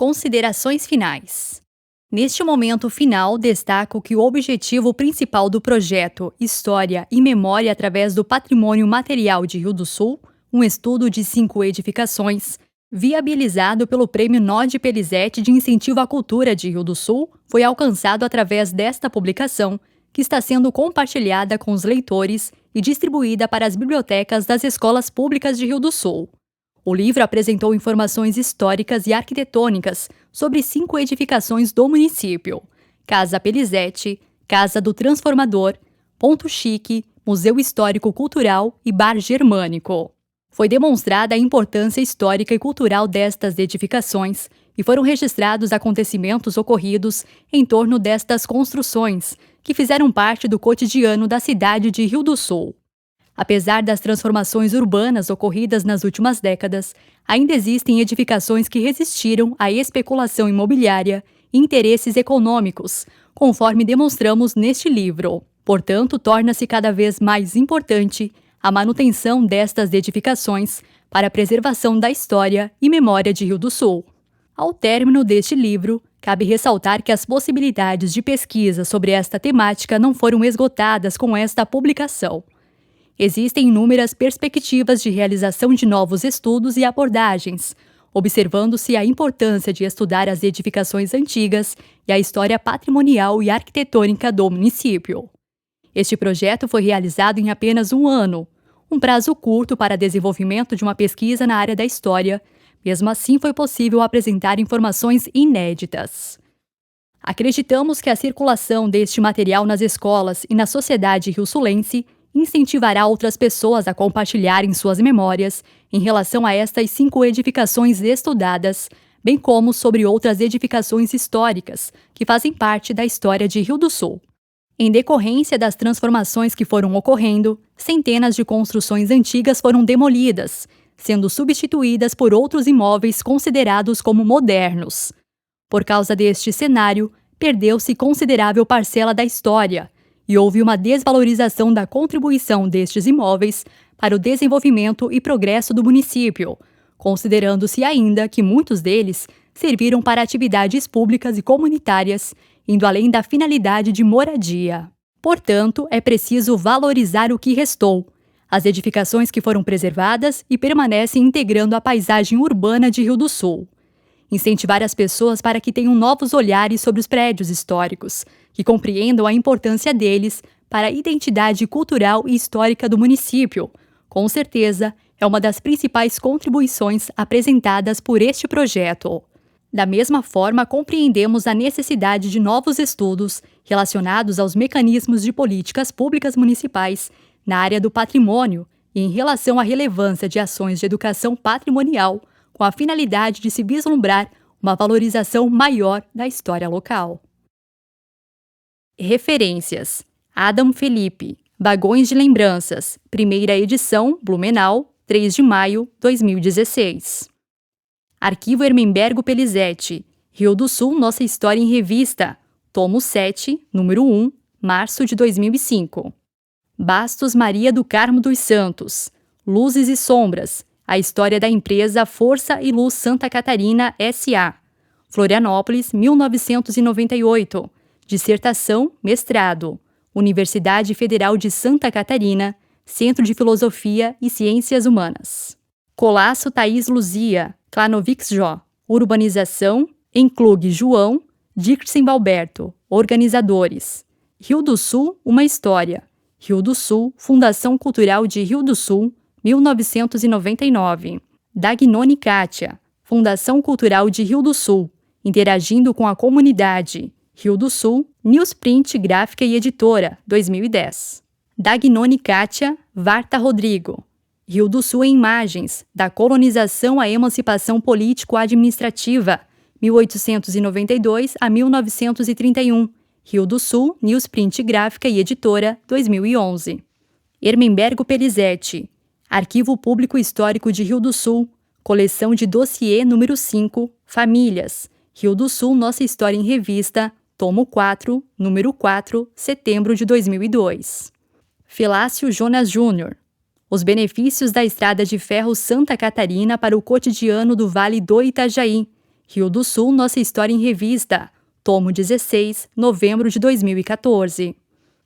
Considerações finais. Neste momento final, destaco que o objetivo principal do projeto História e Memória através do Patrimônio Material de Rio do Sul, um estudo de 5 edificações, viabilizado pelo Prêmio Nod Pelizete de Incentivo à Cultura de Rio do Sul, foi alcançado através desta publicação, que está sendo compartilhada com os leitores e distribuída para as bibliotecas das escolas públicas de Rio do Sul. O livro apresentou informações históricas e arquitetônicas sobre 5 edificações do município: Casa Pelizete, Casa do Transformador, Ponto Chique, Museu Histórico Cultural e Bar Germânico. Foi demonstrada a importância histórica e cultural destas edificações e foram registrados acontecimentos ocorridos em torno destas construções, que fizeram parte do cotidiano da cidade de Rio do Sul. Apesar das transformações urbanas ocorridas nas últimas décadas, ainda existem edificações que resistiram à especulação imobiliária e interesses econômicos, conforme demonstramos neste livro. Portanto, torna-se cada vez mais importante a manutenção destas edificações para a preservação da história e memória de Rio do Sul. Ao término deste livro, cabe ressaltar que as possibilidades de pesquisa sobre esta temática não foram esgotadas com esta publicação. Existem inúmeras perspectivas de realização de novos estudos e abordagens, observando-se a importância de estudar as edificações antigas e a história patrimonial e arquitetônica do município. Este projeto foi realizado em apenas um ano, um prazo curto para desenvolvimento de uma pesquisa na área da história. Mesmo assim, foi possível apresentar informações inéditas. Acreditamos que a circulação deste material nas escolas e na sociedade rio-sulense incentivará outras pessoas a compartilharem suas memórias em relação a estas 5 edificações estudadas, bem como sobre outras edificações históricas que fazem parte da história de Rio do Sul. Em decorrência das transformações que foram ocorrendo, centenas de construções antigas foram demolidas, sendo substituídas por outros imóveis considerados como modernos. Por causa deste cenário, perdeu-se considerável parcela da história e houve uma desvalorização da contribuição destes imóveis para o desenvolvimento e progresso do município, considerando-se ainda que muitos deles serviram para atividades públicas e comunitárias, indo além da finalidade de moradia. Portanto, é preciso valorizar o que restou, as edificações que foram preservadas e permanecem integrando a paisagem urbana de Rio do Sul. Incentivar as pessoas para que tenham novos olhares sobre os prédios históricos, que compreendam a importância deles para a identidade cultural e histórica do município, com certeza é uma das principais contribuições apresentadas por este projeto. Da mesma forma, compreendemos a necessidade de novos estudos relacionados aos mecanismos de políticas públicas municipais na área do patrimônio e em relação à relevância de ações de educação patrimonial, com a finalidade de se vislumbrar uma valorização maior da história local. Referências: Adam Felipe, Vagões de Lembranças, primeira edição, Blumenau, 3 de maio, 2016. Arquivo Ermenbergo Pelizete, Rio do Sul, Nossa História em Revista, tomo 7, número 1, março de 2005. Bastos Maria do Carmo dos Santos, Luzes e Sombras, a história da empresa Força e Luz Santa Catarina S.A., Florianópolis, 1998, dissertação, mestrado, Universidade Federal de Santa Catarina, Centro de Filosofia e Ciências Humanas. Colasso Thaís Luzia, Klanovix Jó, Urbanização, Enclug João, Dixon Valberto, organizadores. Rio do Sul, uma história. Rio do Sul, Fundação Cultural de Rio do Sul, 1999. Dagnoni Kátia, Fundação Cultural de Rio do Sul, interagindo com a comunidade. Rio do Sul, Newsprint Gráfica e Editora, 2010. Dagnoni Kátia, Varta Rodrigo. Rio do Sul em Imagens, da Colonização à Emancipação Político-Administrativa, 1892 a 1931. Rio do Sul, Newsprint Gráfica e Editora, 2011. Ermenbergo Pelizete, Arquivo Público Histórico de Rio do Sul, coleção de dossiê número 5, Famílias, Rio do Sul, Nossa História em Revista, tomo 4, número 4, setembro de 2002. Filácio Jonas Júnior, Os benefícios da Estrada de Ferro Santa Catarina para o cotidiano do Vale do Itajaí, Rio do Sul, Nossa História em Revista, tomo 16, novembro de 2014.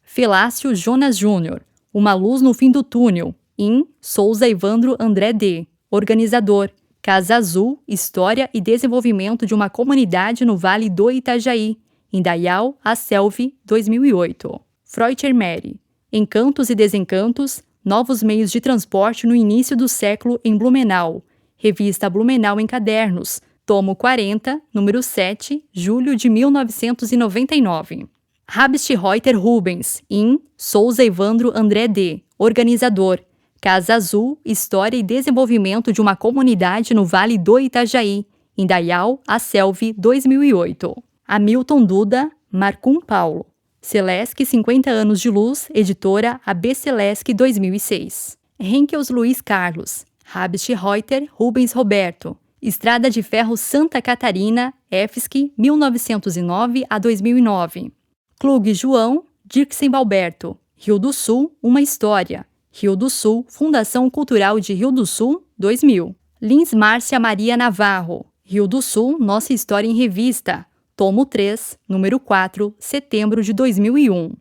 Felácio Jonas Júnior, Uma Luz no Fim do Túnel, em Souza Evandro André D., organizador, Casa Azul, História e Desenvolvimento de uma Comunidade no Vale do Itajaí, Indaial, a Selvi, 2008. Freucher Mary, Encantos e Desencantos, Novos Meios de Transporte no Início do Século em Blumenau, Revista Blumenau em Cadernos, tomo 40, número 7, julho de 1999. Habst Reuter Rubens, in Souza Evandro André D., organizador, Casa Azul, História e Desenvolvimento de uma Comunidade no Vale do Itajaí, Indaial, a Selvi, 2008. Hamilton Duda, Marcum Paulo. Celesc 50 anos de luz, editora AB Celesc 2006. Henkels Luiz Carlos, Habst Reuter Rubens Roberto. Estrada de Ferro Santa Catarina, EFSC, 1909 a 2009. Klug João, Dirksen Alberto. Rio do Sul, Uma História. Rio do Sul, Fundação Cultural de Rio do Sul, 2000. Lins Márcia Maria Navarro. Rio do Sul, Nossa História em Revista. Tomo 3, número 4, setembro de 2001.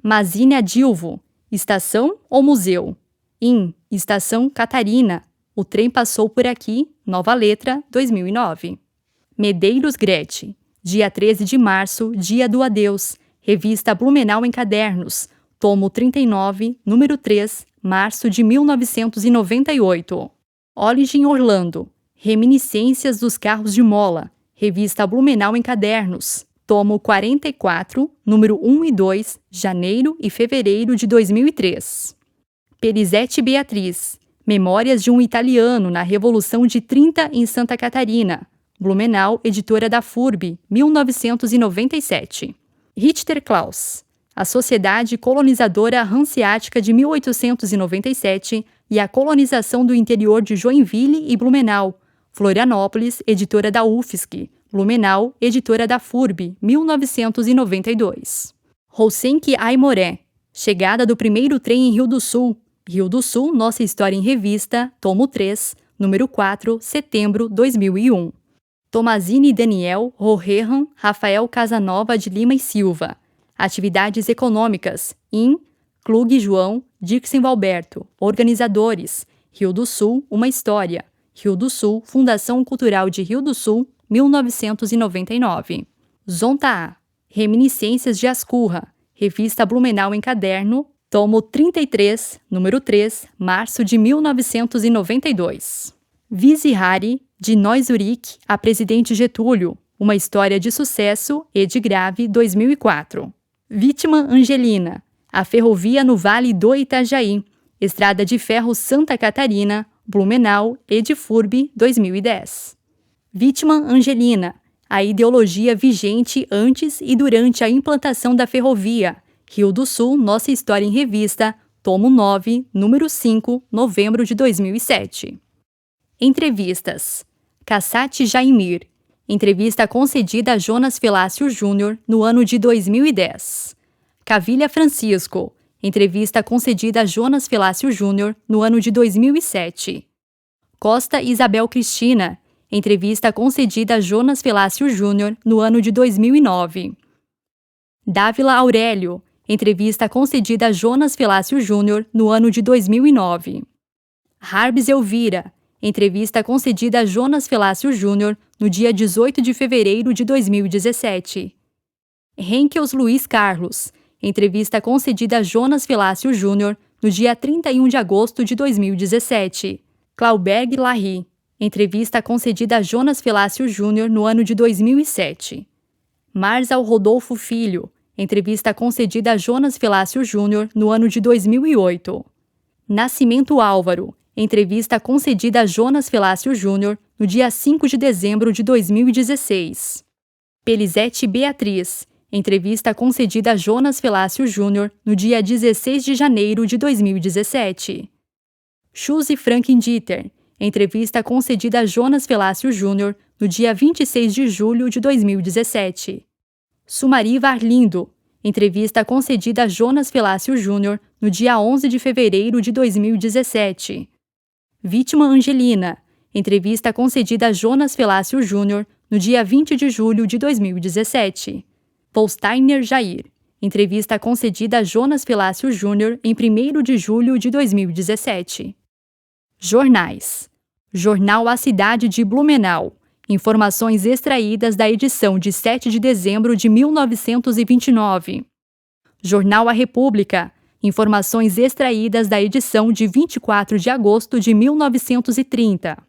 Mazínia Dilvo, Estação ou Museu? In Estação Catarina. O trem passou por aqui, Nova Letra, 2009. Medeiros Gretchen, dia 13 de março, Dia do Adeus, Revista Blumenau em Cadernos, tomo 39, número 3, março de 1998. Origem Orlando, Reminiscências dos Carros de Mola, Revista Blumenau em Cadernos, tomo 44, número 1 e 2, janeiro e fevereiro de 2003. Perizete Beatriz, Memórias de um Italiano na Revolução de 30 em Santa Catarina, Blumenau, editora da FURB, 1997. Richter Klaus, A Sociedade Colonizadora Hanseática de 1897 e a Colonização do Interior de Joinville e Blumenau, Florianópolis, editora da UFSC, Blumenau, editora da FURB, 1992. Rousenque Aimoré, Chegada do Primeiro Trem em Rio do Sul, Nossa História em Revista, tomo 3, número 4, setembro 2001. Tomazini Daniel Rohehan Rafael Casanova de Lima e Silva. Atividades Econômicas, in Klug João Dirksen Alberto. Organizadores, Rio do Sul, Uma História. Rio do Sul, Fundação Cultural de Rio do Sul, 1999. Zonta A. Reminiscências de Ascurra. Revista Blumenau em Caderno, tomo 33, número 3, março de 1992. Visi Hari, de Neuss-Zurich a Presidente Getúlio, Uma História de Sucesso, Ed Grave, 2004. Vítima Angelina, A Ferrovia no Vale do Itajaí, Estrada de Ferro Santa Catarina, Blumenau, Ed FURB, 2010. Vítima Angelina, A Ideologia Vigente antes e durante a implantação da ferrovia, Rio do Sul, Nossa História em Revista, tomo 9, número 5, novembro de 2007. Entrevistas. Cassati Jaimir, entrevista concedida a Jonas Felácio Júnior no ano de 2010. Cavilha Francisco, entrevista concedida a Jonas Felácio Júnior no ano de 2007. Costa Isabel Cristina, entrevista concedida a Jonas Felácio Júnior no ano de 2009. Dávila Aurélio, entrevista concedida a Jonas Felácio Júnior no ano de 2009. Harbs Elvira, entrevista concedida a Jonas Felácio Júnior no dia 18 de fevereiro de 2017. Henkels Luiz Carlos, entrevista concedida a Jonas Felácio Júnior no dia 31 de agosto de 2017. Clauberg Larry, entrevista concedida a Jonas Felácio Júnior no ano de 2007. Marzal Rodolfo Filho, entrevista concedida a Jonas Felácio Júnior no ano de 2008. Nascimento Álvaro, entrevista concedida a Jonas Felácio Júnior no dia 5 de dezembro de 2016. Pelizete Beatriz, entrevista concedida a Jonas Felácio Júnior no dia 16 de janeiro de 2017. Schuze Franken-Dieter, entrevista concedida a Jonas Felácio Júnior no dia 26 de julho de 2017. Sumari Varlindo, entrevista concedida a Jonas Felácio Júnior no dia 11 de fevereiro de 2017. Vítima Angelina, entrevista concedida a Jonas Felácio Júnior no dia 20 de julho de 2017. Volsteiner Jair. Entrevista concedida a Jonas Felácio Júnior em 1º de julho de 2017. Jornais. Jornal A Cidade de Blumenau. Informações extraídas da edição de 7 de dezembro de 1929. Jornal A República. Informações extraídas da edição de 24 de agosto de 1930.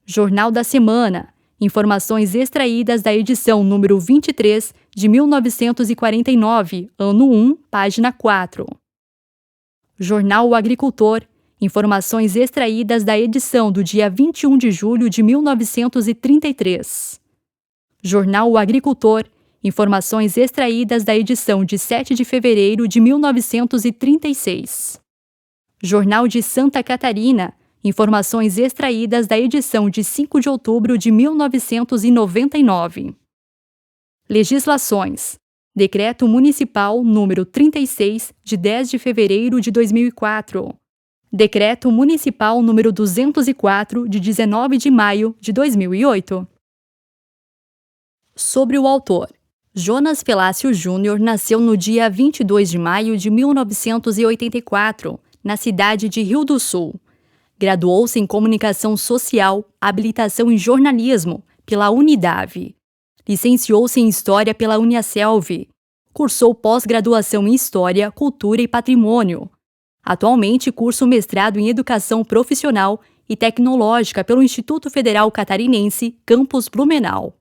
Jornal da Semana. Informações extraídas da edição número 23 de 1949, ano 1, página 4. Jornal O Agricultor. Informações extraídas da edição do dia 21 de julho de 1933. Jornal O Agricultor. Informações extraídas da edição de 7 de fevereiro de 1936. Jornal de Santa Catarina. Informações extraídas da edição de 5 de outubro de 1999. Legislações. Decreto Municipal número 36, de 10 de fevereiro de 2004. Decreto Municipal número 204, de 19 de maio de 2008. Sobre o autor. Jonas Felácio Júnior nasceu no dia 22 de maio de 1984, na cidade de Rio do Sul. Graduou-se em Comunicação Social, habilitação em Jornalismo, pela Unidave. Licenciou-se em História pela Uniaselv. Cursou pós-graduação em História, Cultura e Patrimônio. Atualmente cursa o mestrado em Educação Profissional e Tecnológica pelo Instituto Federal Catarinense, campus Blumenau.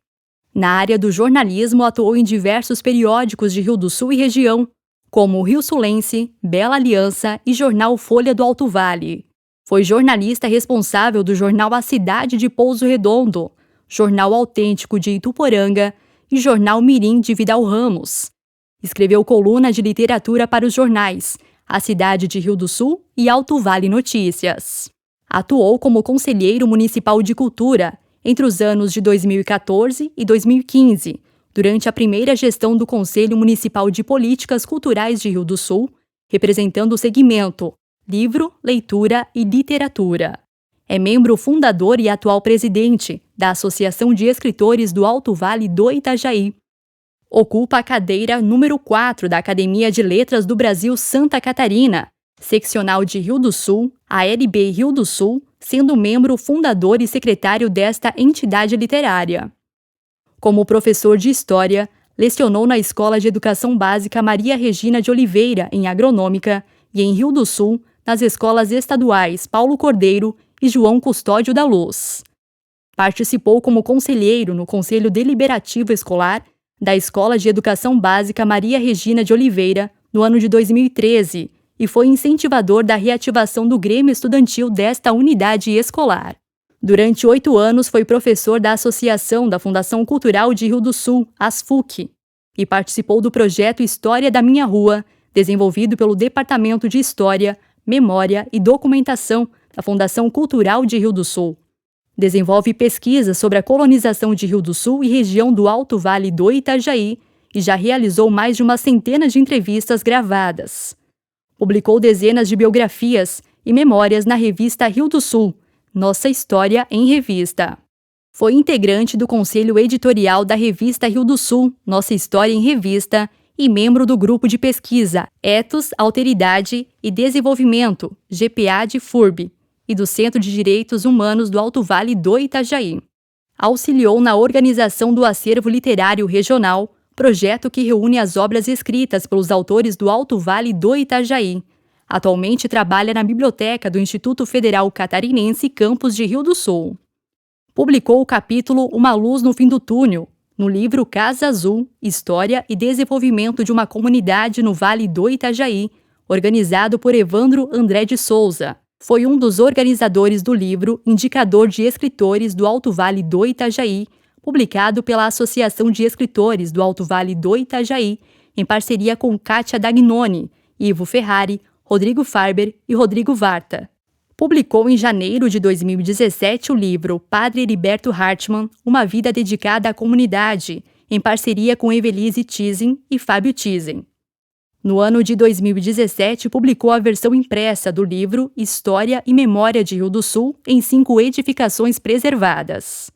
Na área do jornalismo, atuou em diversos periódicos de Rio do Sul e região, como o Rio Sulense, Bela Aliança e Jornal Folha do Alto Vale. Foi jornalista responsável do jornal A Cidade de Pouso Redondo, Jornal Autêntico de Ituporanga e Jornal Mirim de Vidal Ramos. Escreveu coluna de literatura para os jornais A Cidade de Rio do Sul e Alto Vale Notícias. Atuou como conselheiro municipal de cultura entre os anos de 2014 e 2015, durante a primeira gestão do Conselho Municipal de Políticas Culturais de Rio do Sul, representando o segmento Livro, Leitura e Literatura. É membro fundador e atual presidente da Associação de Escritores do Alto Vale do Itajaí. Ocupa a cadeira número 4 da Academia de Letras do Brasil Santa Catarina, seccional de Rio do Sul, ALB Rio do Sul, sendo membro fundador e secretário desta entidade literária. Como professor de História, lecionou na Escola de Educação Básica Maria Regina de Oliveira, em Agronômica, e em Rio do Sul, nas escolas estaduais Paulo Cordeiro e João Custódio da Luz. Participou como conselheiro no Conselho Deliberativo Escolar da Escola de Educação Básica Maria Regina de Oliveira, no ano de 2013, e foi incentivador da reativação do Grêmio Estudantil desta unidade escolar. Durante 8 anos foi professor da Associação da Fundação Cultural de Rio do Sul, ASFUC, e participou do projeto História da Minha Rua, desenvolvido pelo Departamento de História, Memória e Documentação da Fundação Cultural de Rio do Sul. Desenvolve pesquisas sobre a colonização de Rio do Sul e região do Alto Vale do Itajaí e já realizou mais de uma centena de entrevistas gravadas. Publicou dezenas de biografias e memórias na revista Rio do Sul, Nossa História em Revista. Foi integrante do Conselho Editorial da revista Rio do Sul, Nossa História em Revista, e membro do Grupo de Pesquisa Ethos, Alteridade e Desenvolvimento, GPA de FURB, e do Centro de Direitos Humanos do Alto Vale do Itajaí. Auxiliou na organização do Acervo Literário Regional, projeto que reúne as obras escritas pelos autores do Alto Vale do Itajaí. Atualmente trabalha na biblioteca do Instituto Federal Catarinense, campus de Rio do Sul. Publicou o capítulo Uma Luz no Fim do Túnel, no livro Casa Azul, História e Desenvolvimento de uma Comunidade no Vale do Itajaí, organizado por Evandro André de Souza. Foi um dos organizadores do livro Indicador de Escritores do Alto Vale do Itajaí, publicado pela Associação de Escritores do Alto Vale do Itajaí, em parceria com Kátia Dagnoni, Ivo Ferrari, Rodrigo Farber e Rodrigo Varta. Publicou em janeiro de 2017 o livro Padre Heriberto Hartmann, Uma Vida Dedicada à Comunidade, em parceria com Evelise Thyssen e Fábio Thyssen. No ano de 2017, publicou a versão impressa do livro História e Memória de Rio do Sul em 5 edificações preservadas.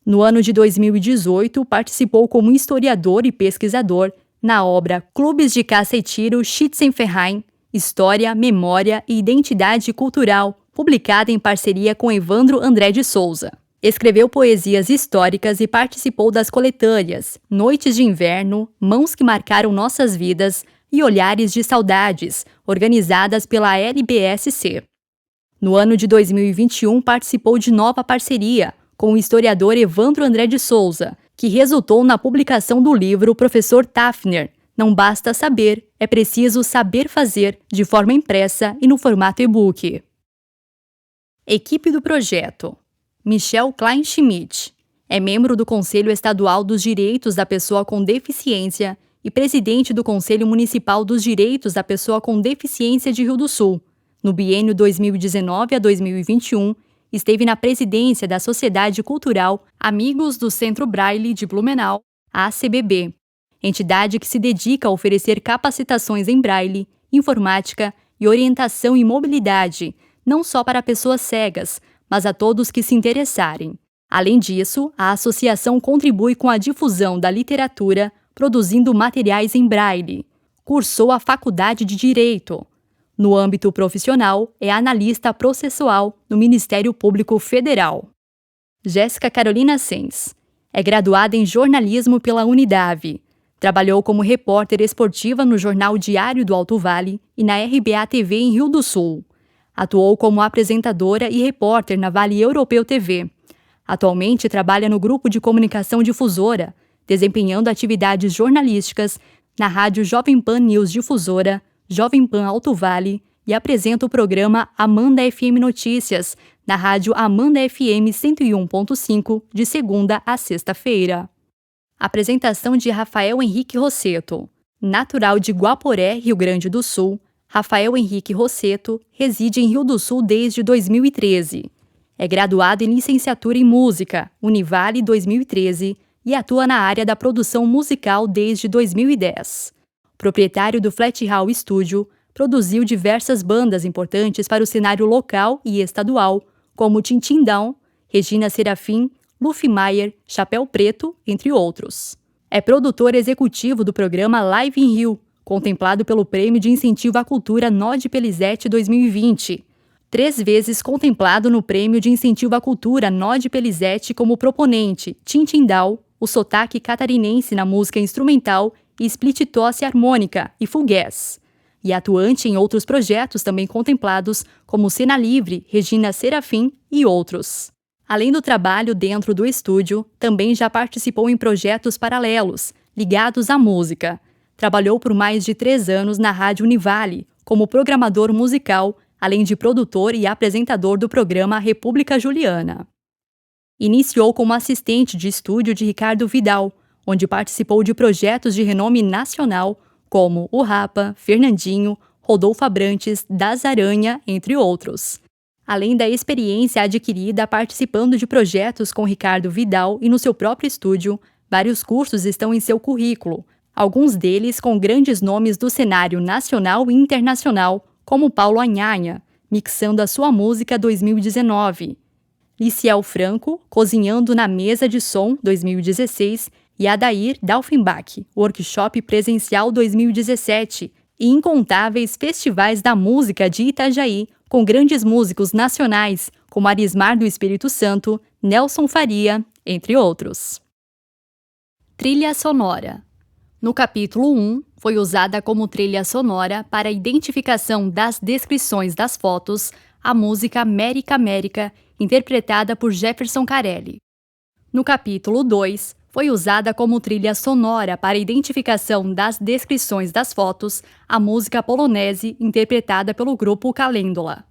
No ano de 2018, participou como historiador e pesquisador na obra Clubes de Caça e Tiro Schützenverein, História, Memória e Identidade Cultural, publicada em parceria com Evandro André de Souza. Escreveu poesias históricas e participou das coletâneas Noites de Inverno, Mãos que Marcaram Nossas Vidas e Olhares de Saudades, organizadas pela LBSC. No ano de 2021, participou de nova parceria com o historiador Evandro André de Souza, que resultou na publicação do livro Professor Tafner, Não Basta Saber, é Preciso Saber Fazer, de forma impressa e no formato e-book. Equipe do projeto: Michel Kleinschmidt. É membro do Conselho Estadual dos Direitos da Pessoa com Deficiência e presidente do Conselho Municipal dos Direitos da Pessoa com Deficiência de Rio do Sul. No biênio 2019 a 2021, esteve na presidência da Sociedade Cultural Amigos do Centro Braille de Blumenau, ACBB, entidade que se dedica a oferecer capacitações em Braille, informática e orientação e mobilidade, não só para pessoas cegas, mas a todos que se interessarem. Além disso, a associação contribui com a difusão da literatura, produzindo materiais em Braille. Cursou a Faculdade de Direito. No âmbito profissional, é analista processual no Ministério Público Federal. Jéssica Carolina Sens. É graduada em jornalismo pela Unidave. Trabalhou como repórter esportiva no Jornal Diário do Alto Vale e na RBA TV em Rio do Sul. Atuou como apresentadora e repórter na Vale Europeu TV. Atualmente trabalha no Grupo de Comunicação Difusora, desempenhando atividades jornalísticas na Rádio Jovem Pan News Difusora, Jovem Pan Alto Vale e apresenta o programa Amanda FM Notícias, na Rádio Amanda FM 101.5, de segunda a sexta-feira. Apresentação de Rafael Henrique Rosseto. Natural de Guaporé, Rio Grande do Sul, Rafael Henrique Rosseto reside em Rio do Sul desde 2013. É graduado em licenciatura em música, Univale 2013, e atua na área da produção musical desde 2010. Proprietário do Flat Hall Studio, produziu diversas bandas importantes para o cenário local e estadual, como Tintin Down, Regina Serafim, Luffy Maier, Chapéu Preto, entre outros. É produtor executivo do programa Live in Rio, contemplado pelo Prêmio de Incentivo à Cultura Nod Pelizete 2020. 3 vezes contemplado no Prêmio de Incentivo à Cultura Nod Pelizete como proponente, Tintin Down, o sotaque catarinense na música instrumental e split tosse harmônica e fugués, e atuante em outros projetos também contemplados, como Cena Livre, Regina Serafim e outros. Além do trabalho dentro do estúdio, também já participou em projetos paralelos, ligados à música. Trabalhou por mais de 3 anos na Rádio Univale, como programador musical, além de produtor e apresentador do programa República Juliana. Iniciou como assistente de estúdio de Ricardo Vidal, onde participou de projetos de renome nacional, como O Rapa, Fernandinho, Rodolfo Abrantes, Das Aranha, entre outros. Além da experiência adquirida participando de projetos com Ricardo Vidal e no seu próprio estúdio, vários cursos estão em seu currículo, alguns deles com grandes nomes do cenário nacional e internacional, como Paulo Anhanha, mixando a sua música 2019, Liciel Franco, Cozinhando na Mesa de Som 2016, e Adair Dalfenbach, Workshop Presencial 2017, e incontáveis festivais da música de Itajaí, com grandes músicos nacionais, como Arismar do Espírito Santo, Nelson Faria, entre outros. Trilha sonora. No capítulo 1, foi usada como trilha sonora para a identificação das descrições das fotos a música América América, interpretada por Jefferson Carelli. No capítulo 2, foi usada como trilha sonora para a identificação das descrições das fotos a música polonese interpretada pelo grupo Calêndula.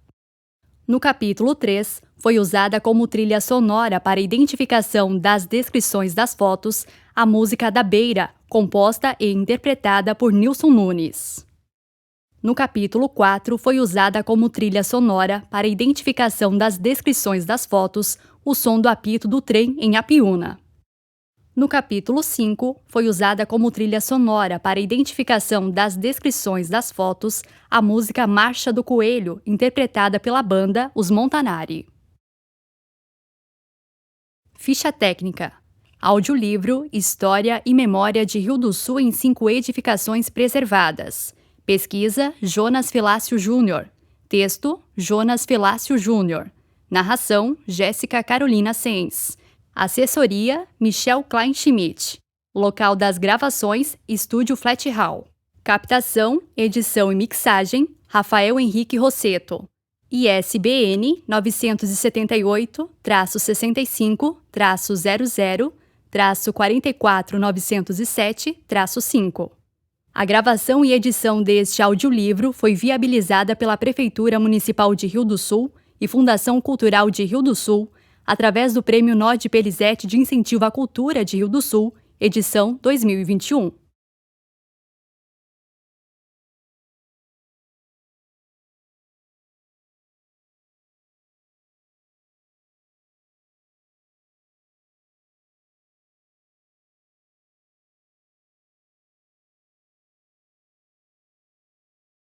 No capítulo 3, foi usada como trilha sonora para a identificação das descrições das fotos a música Da Beira, composta e interpretada por Nilson Nunes. No capítulo 4, foi usada como trilha sonora para a identificação das descrições das fotos o som do apito do trem em Apiúna. No capítulo 5, foi usada como trilha sonora para a identificação das descrições das fotos a música Marcha do Coelho, interpretada pela banda Os Montanari. Ficha técnica. Audiolivro História e Memória de Rio do Sul em 5 edificações preservadas. Pesquisa Jonas Felácio Júnior. Texto Jonas Felácio Júnior. Narração Jéssica Carolina Sens. Assessoria Michel Kleinschmidt. Local das gravações Estúdio Flat Hall. Captação, edição e mixagem Rafael Henrique Rosseto. ISBN 978-00-44907-5. A gravação e edição deste audiolivro foi viabilizada pela Prefeitura Municipal de Rio do Sul e Fundação Cultural de Rio do Sul, através do Prêmio Nod Pelizete de Incentivo à Cultura de Rio do Sul, edição 2021.